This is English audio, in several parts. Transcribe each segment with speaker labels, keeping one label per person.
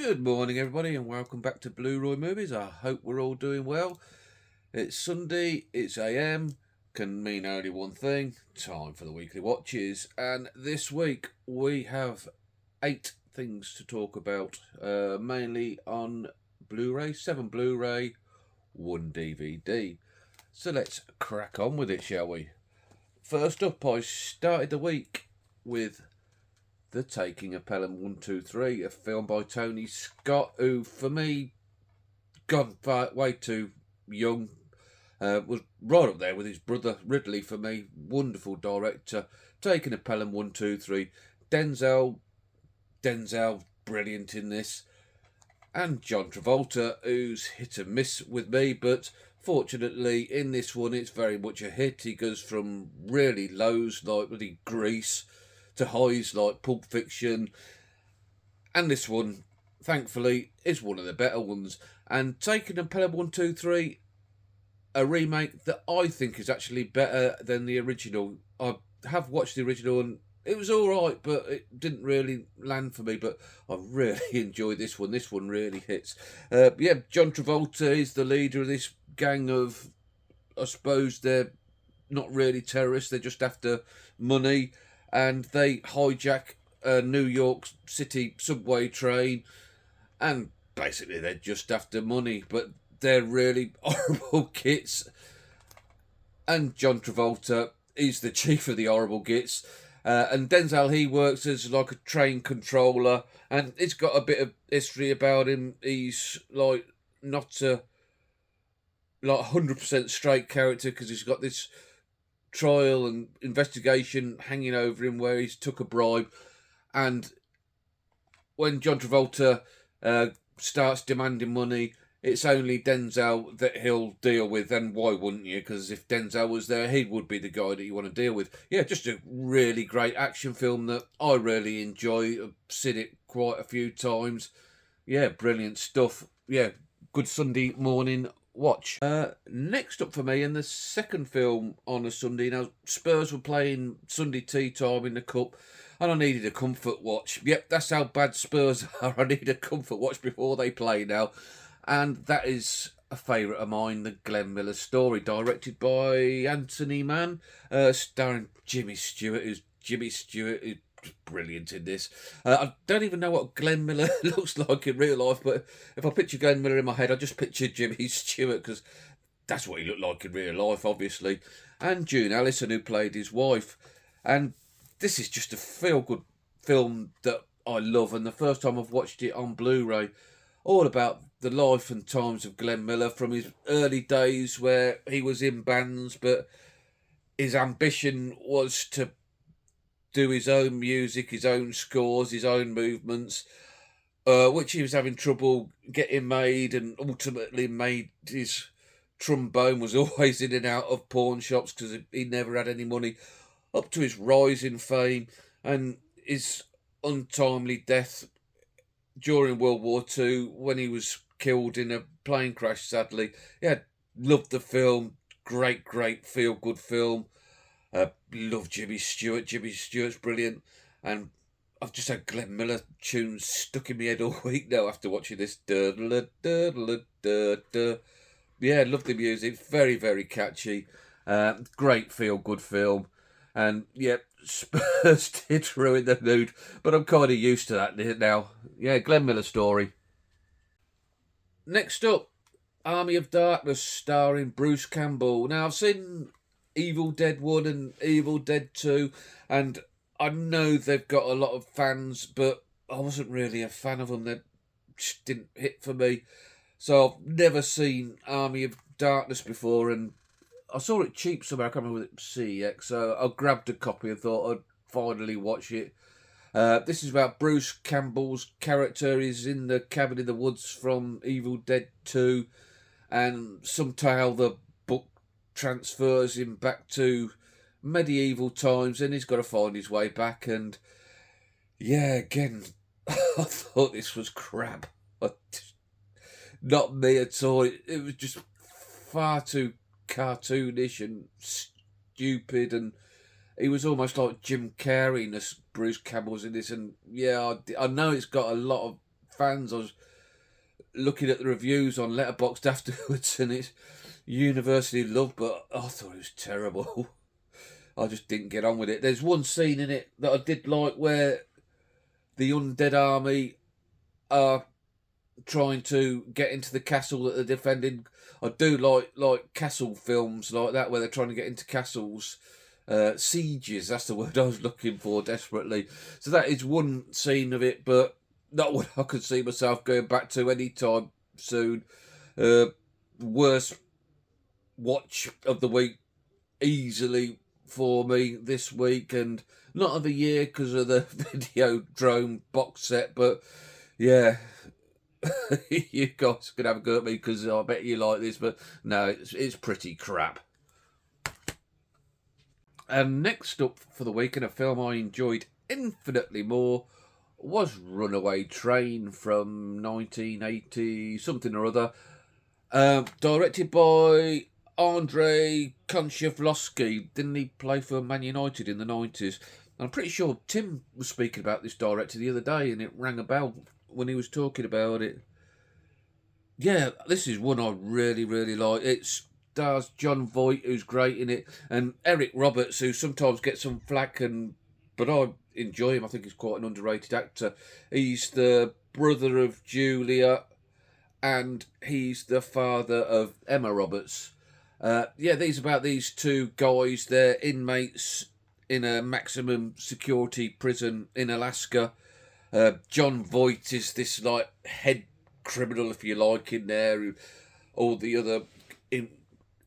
Speaker 1: Good morning, everybody, and welcome back to Blu-Roy Movies. I hope we're all doing well. It's Sunday, it's AM, can mean only one thing, time for the weekly watches. And this week we have 8 things to talk about, mainly on Blu-ray, 7 Blu-ray, 1 DVD. So let's crack on with it, shall we? First up, I started the week with The Taking of Pelham 123, a film by Tony Scott, who, for me, gone way too young. Was right up there with his brother Ridley for me. Wonderful director. Taking of Pelham 123. Denzel, brilliant in this. And John Travolta, who's hit and miss with me, but fortunately in this one it's very much a hit. He goes from really lows like bloody Grease to highs like Pulp Fiction, and this one, thankfully, is one of the better ones. And Taking of Pelham 123, a remake that I think is actually better than the original. I have watched the original and it was alright, but it didn't really land for me. But I really enjoyed this one. This one really hits. John Travolta is the leader of this gang of, I suppose they're not really terrorists, they're just after money. And they hijack a New York City subway train, and basically they're just after money, but they're really horrible gits. And John Travolta is the chief of the horrible gits, and Denzel, he works as like a train controller, and it's got a bit of history about him. He's like not a 100% straight character, because he's got this trial and investigation hanging over him where he's took a bribe, and when John Travolta starts demanding money, it's only Denzel that he'll deal with. And why wouldn't you? Because if Denzel was there, he would be the guy that you want to deal with. Yeah, just a really great action film that I really enjoy. I've seen it quite a few times. Yeah, brilliant stuff. Yeah, good Sunday morning watch. Next up for me, and the second film on a Sunday. Now, Spurs were playing Sunday tea time in the cup, and I needed a comfort watch. Yep, that's how bad Spurs are. I need a comfort watch before they play now. And that is a favourite of mine, The Glenn Miller Story, directed by Anthony Mann, starring Jimmy Stewart, who's brilliant in this. I don't even know what Glenn Miller looks like in real life, but if I picture Glenn Miller in my head, I just picture Jimmy Stewart, because that's what he looked like in real life, obviously. And June Allison, who played his wife. And this is just a feel-good film that I love, and the first time I've watched it on Blu-ray, all about the life and times of Glenn Miller from his early days where he was in bands, but his ambition was to do his own music, his own scores, his own movements, which he was having trouble getting made, and ultimately made his trombone was always in and out of pawn shops because he never had any money, up to his rise in fame and his untimely death during World War II when he was killed in a plane crash, sadly. Yeah, loved the film. Great feel-good film. Love Jimmy Stewart. Jimmy Stewart's brilliant. And I've just had Glenn Miller tunes stuck in my head all week now after watching this. Yeah, love the music. Very catchy. Great feel-good film. And, yeah, Spurs did ruin the mood, but I'm kind of used to that now. Yeah, Glenn Miller Story. Next up, Army of Darkness, starring Bruce Campbell. Now, I've seen Evil Dead 1 and Evil Dead 2, and I know they've got a lot of fans, but I wasn't really a fan of them. They just didn't hit for me. So I've never seen Army of Darkness before, and I saw it cheap somewhere. I can't remember whether it was CX, so I grabbed a copy and thought I'd finally watch it. This is about Bruce Campbell's character. He's in the cabin in the woods from Evil Dead 2, and somehow the book transfers him back to medieval times, and he's got to find his way back. And yeah, again, I thought this was crap. Not me at all. It was just far too cartoonish and stupid, and he was almost like Jim Carrey as Bruce Campbell's in this. And yeah, I know it's got a lot of fans. I was looking at the reviews on Letterboxd afterwards, and it's universally loved, but I thought it was terrible. I just didn't get on with it. There's one scene in it that I did like where the undead army are trying to get into the castle that they're defending. I do like castle films like that where they're trying to get into castles. Sieges, that's the word I was looking for desperately. So that is one scene of it, but not one I could see myself going back to anytime soon. Worst watch of the week easily for me this week, and not of the year because of the Videodrome box set, but yeah. You guys could have a go at me because I bet you like this, but no, it's pretty crap. And next up for the week, and a film I enjoyed infinitely more, was Runaway Train from 1980 something or other, directed by Andrei Konchevsky. Didn't he play for Man United in the 90s? I'm pretty sure Tim was speaking about this director the other day, and it rang a bell when he was talking about it. Yeah, this is one I really, really like. It stars John Voight, who's great in it, and Eric Roberts, who sometimes gets some flack, but I enjoy him. I think he's quite an underrated actor. He's the brother of Julia, and he's the father of Emma Roberts. These about these two guys. They're inmates in a maximum security prison in Alaska. John Voight is this like head criminal, if you like, in there. All the other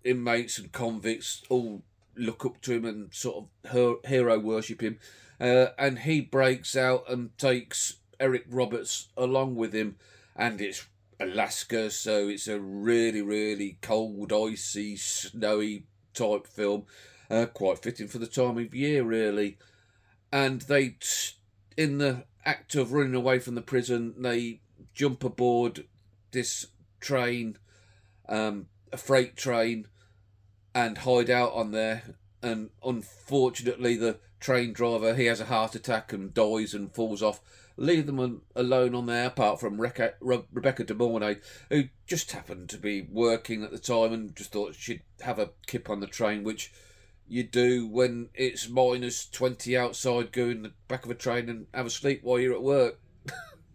Speaker 1: inmates and convicts all look up to him and sort of hero worship him. And he breaks out and takes Eric Roberts along with him, and it's Alaska, so it's a really, really cold, icy, snowy type film. Quite fitting for the time of year, really. And they, in the act of running away from the prison, they jump aboard this train, a freight train, and hide out on there. And unfortunately, the train driver, he has a heart attack and dies and falls off. Leave them alone on there, apart from Rebecca De Mornay, who just happened to be working at the time and just thought she'd have a kip on the train, which you do when it's -20 outside, go in the back of a train and have a sleep while you're at work.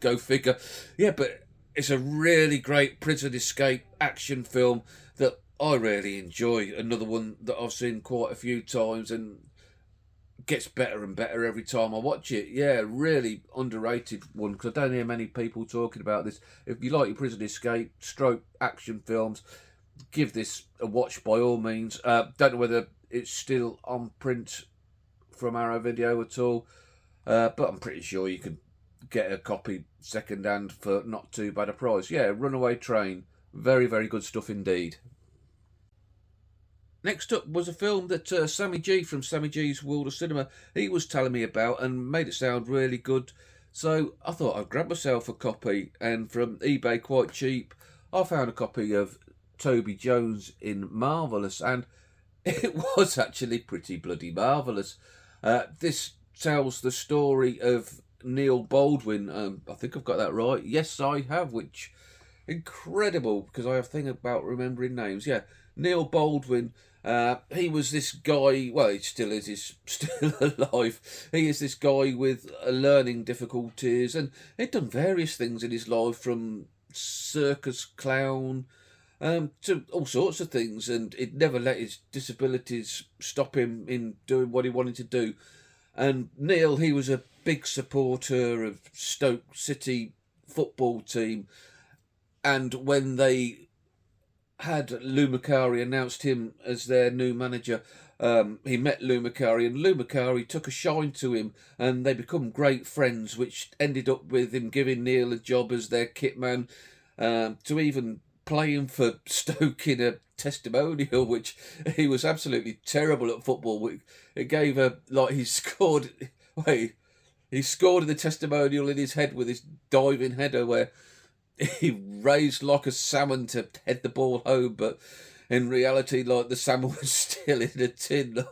Speaker 1: Go figure. Yeah, but it's a really great prison escape action film that I really enjoy. Another one that I've seen quite a few times and gets better and better every time I watch it. Yeah, really underrated one, because I don't hear many people talking about this. If you like your prison escape stroke action films, give this a watch by all means. Don't know whether it's still on print from Arrow Video at all, but I'm pretty sure you can get a copy second hand for not too bad a price. Yeah, Runaway Train, very, very good stuff indeed. Next up was a film that Sammy G from Sammy G's World of Cinema, he was telling me about and made it sound really good. So I thought I'd grab myself a copy, and from eBay quite cheap, I found a copy of Toby Jones in Marvellous, and it was actually pretty bloody marvellous. This tells the story of Neil Baldwin. I think I've got that right. Yes, I have, which incredible, because I have a thing about remembering names. Yeah, Neil Baldwin. He was this guy, well, he still is, he's still alive. He is this guy with learning difficulties, and he'd done various things in his life, from circus clown to all sorts of things, and he'd never let his disabilities stop him in doing what he wanted to do. And Neil, he was a big supporter of Stoke City football team, and when they had Lou Macari announced him as their new manager, he met Lou Macari, and Lou Macari took a shine to him, and they become great friends, which ended up with him giving Neil a job as their kit man, to even playing for Stoke in a testimonial, which he was absolutely terrible at football. It gave a, like, he scored in the testimonial in his head with his diving header where he raised like a salmon to head the ball home, but in reality, like, the salmon was still in a tin.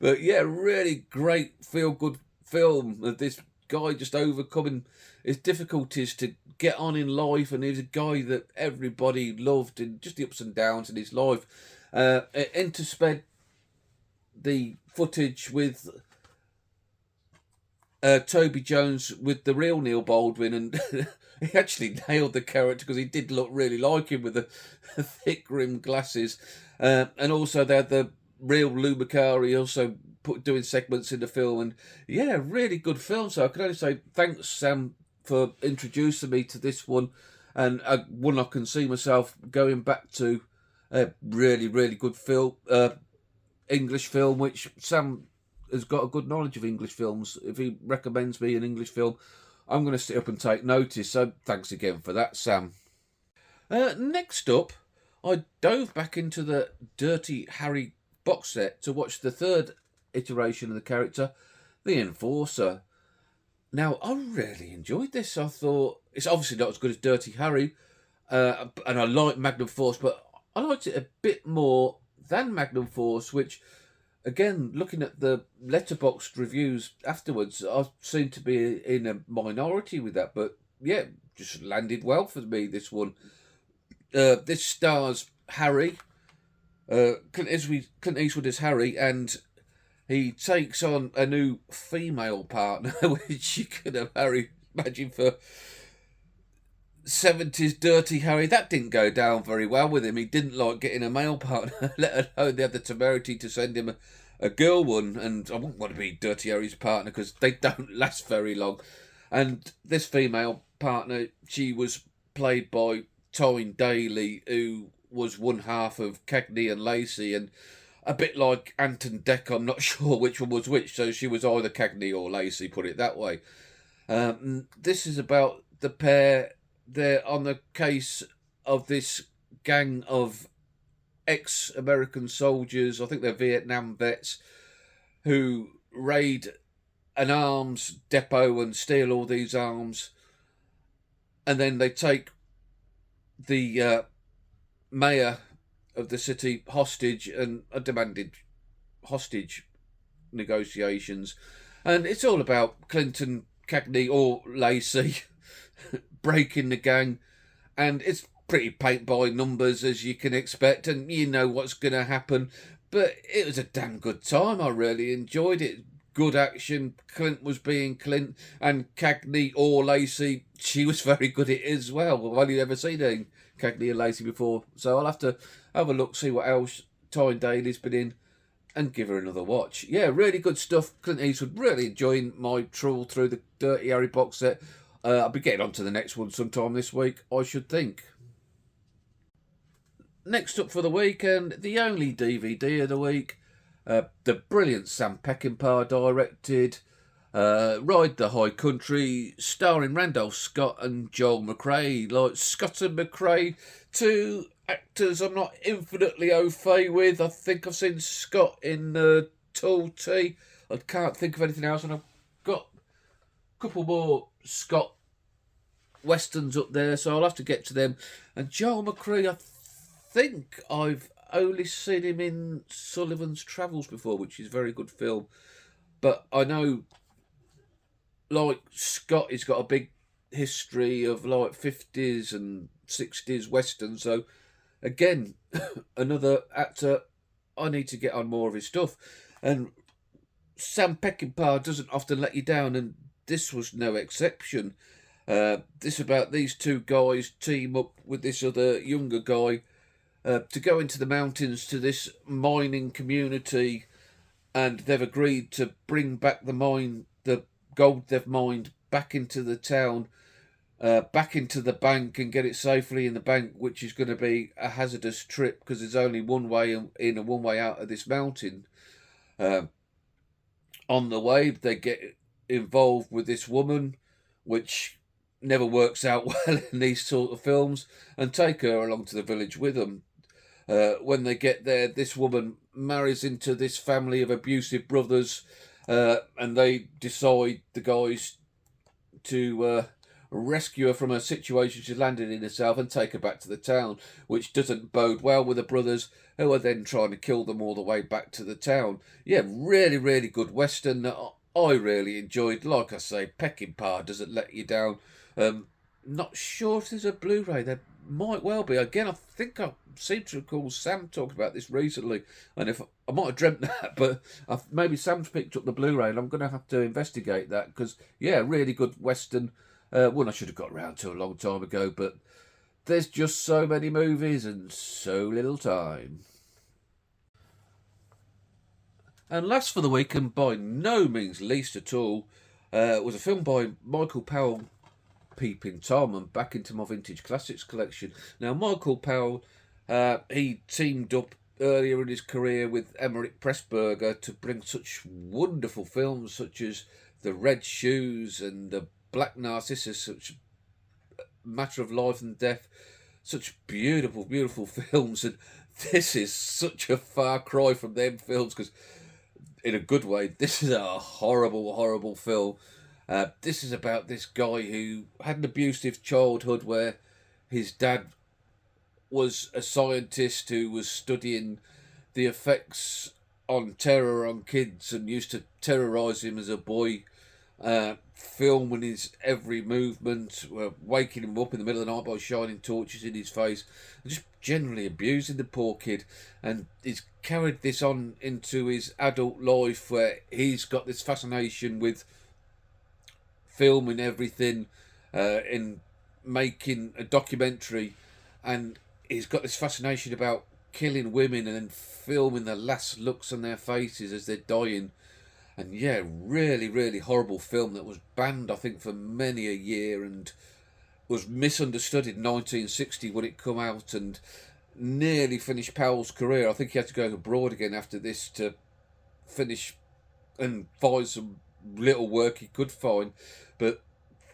Speaker 1: But yeah, really great feel-good film of this guy just overcoming his difficulties to get on in life, and he was a guy that everybody loved, and just the ups and downs in his life. It intersped the footage with Toby Jones with the real Neil Baldwin, and he actually nailed the character because he did look really like him with the thick rimmed glasses. And also they had the real Lou Macari also doing segments in the film, and yeah, really good film. So I can only say thanks, Sam, for introducing me to this one, and one I can see myself going back to. A really, really good film, English film, which Sam has got a good knowledge of English films. If he recommends me an English film, I'm going to sit up and take notice. So thanks again for that, Sam. Next up, I dove back into the Dirty Harry box set to watch the third iteration of the character, the Enforcer. Now, I really enjoyed this. I thought it's obviously not as good as Dirty Harry, and I like Magnum Force, but I liked it a bit more than Magnum Force, which, again, looking at the letterboxd reviews afterwards, I seem to be in a minority with that. But yeah, just landed well for me, this one. This stars Harry, Clint Eastwood as Harry, and he takes on a new female partner, which you could have Harry imagine for 70s Dirty Harry. That didn't go down very well with him. He didn't like getting a male partner, let alone they had the temerity to send him a girl one. And I wouldn't want to be Dirty Harry's partner because they don't last very long. And this female partner, she was played by Tyne Daly, who was one half of Cagney and Lacey, and a bit like Anton Deck, I'm not sure which one was which, so she was either Cagney or Lacey, put it that way. This is about the pair. They're on the case of this gang of ex-American soldiers, I think they're Vietnam vets, who raid an arms depot and steal all these arms, and then they take the mayor of the city hostage and are demanded hostage negotiations. And it's all about Clinton, Cagney or Lacey breaking the gang, and it's pretty paint by numbers as you can expect, and you know what's going to happen. But it was a damn good time. I really enjoyed it. Good action. Clint was being Clint, and Cagney or Lacey, she was very good at it as well. I've only ever seen Cagney and Lacey before, so I'll have to have a look, see what else Tyne Daly's been in, and give her another watch. Yeah, really good stuff. Clint Eastwood, really enjoying my trawl through the Dirty Harry box set. I'll be getting on to the next one sometime this week, I should think. Next up for the weekend, the only DVD of the week, the brilliant Sam Peckinpah directed Ride the High Country, starring Randolph Scott and Joel McCrea. Like Scott and McCrea, two actors I'm not infinitely au fait with. I think I've seen Scott in Tall Tea. I can't think of anything else, and I've got a couple more Scott westerns up there, so I'll have to get to them. And Joel McCrea, I think I've only seen him in Sullivan's Travels before, which is a very good film. But I know, like Scott, he's got a big history of like 50s and 60s westerns. So again, another actor I need to get on more of his stuff. And Sam Peckinpah doesn't often let you down, and this was no exception. This about these two guys team up with this other younger guy to go into the mountains to this mining community, and they've agreed to bring back the gold they've mined back into the town, back into the bank, and get it safely in the bank, which is going to be a hazardous trip because there's only one way in and one way out of this mountain. On the way, they get involved with this woman, which never works out well in these sort of films, and take her along to the village with them. When they get there, this woman marries into this family of abusive brothers, and they decide, the guys, to rescue her from a situation she's landed in herself and take her back to the town, which doesn't bode well with the brothers, who are then trying to kill them all the way back to the town. Yeah, really, really good western. I really enjoyed. Like I say, Peckinpah doesn't let you down. Not sure if there's a Blu-ray. There might well be. Again, I think I seem to recall Sam talking about this recently, and if I might have dreamt that, but maybe Sam's picked up the Blu-ray, and I'm going to have to investigate that because yeah, really good Western. One I should have got around to a long time ago, but there's just so many movies and so little time. And last for the week, and by no means least at all, was a film by Michael Powell, Peeping Tom, and back into my vintage classics collection. Now, Michael Powell, he teamed up earlier in his career with Emmerich Pressburger to bring such wonderful films such as The Red Shoes and The Black Narcissus, such Matter of Life and Death, such beautiful, beautiful films. And this is such a far cry from them films because in a good way, this is a horrible, horrible film. This is about this guy who had an abusive childhood where his dad was a scientist who was studying the effects on terror on kids and used to terrorise him as a boy, filming his every movement, waking him up in the middle of the night by shining torches in his face, and just generally abusing the poor kid. And he's carried this on into his adult life where he's got this fascination with filming everything, in making a documentary, and he's got this fascination about killing women and then filming the last looks on their faces as they're dying. And yeah, really, really horrible film that was banned, I think, for many a year and was misunderstood in 1960 when it come out and nearly finished Powell's career. I think he had to go abroad again after this to finish and find some little work he could find. But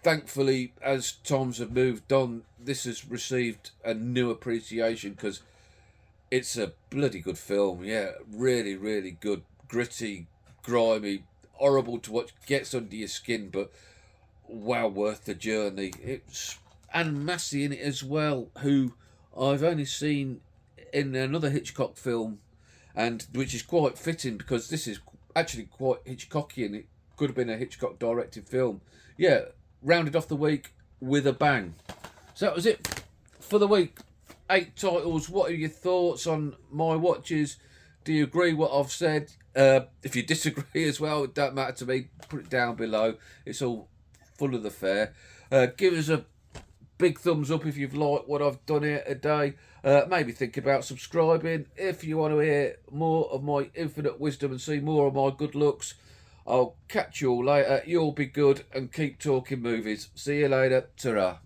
Speaker 1: thankfully, as times have moved on, this has received a new appreciation because it's a bloody good film. Yeah, really, really good. Gritty, grimy, horrible to watch, gets under your skin, but well worth the journey. It's Anne Massey in it as well, who I've only seen in another Hitchcock film, and which is quite fitting because this is actually quite Hitchcockian. It could have been a Hitchcock directed film. Yeah, rounded off the week with a bang. So that was it for the week. 8 titles. What are your thoughts on my watches? Do you agree what I've said? If you disagree as well, it don't matter to me. Put it down below. It's all full of the fair. Give us a big thumbs up if you've liked what I've done here today. Maybe think about subscribing. If you want to hear more of my infinite wisdom and see more of my good looks, I'll catch you all later. You'll be good and keep talking movies. See you later. Ta-ra.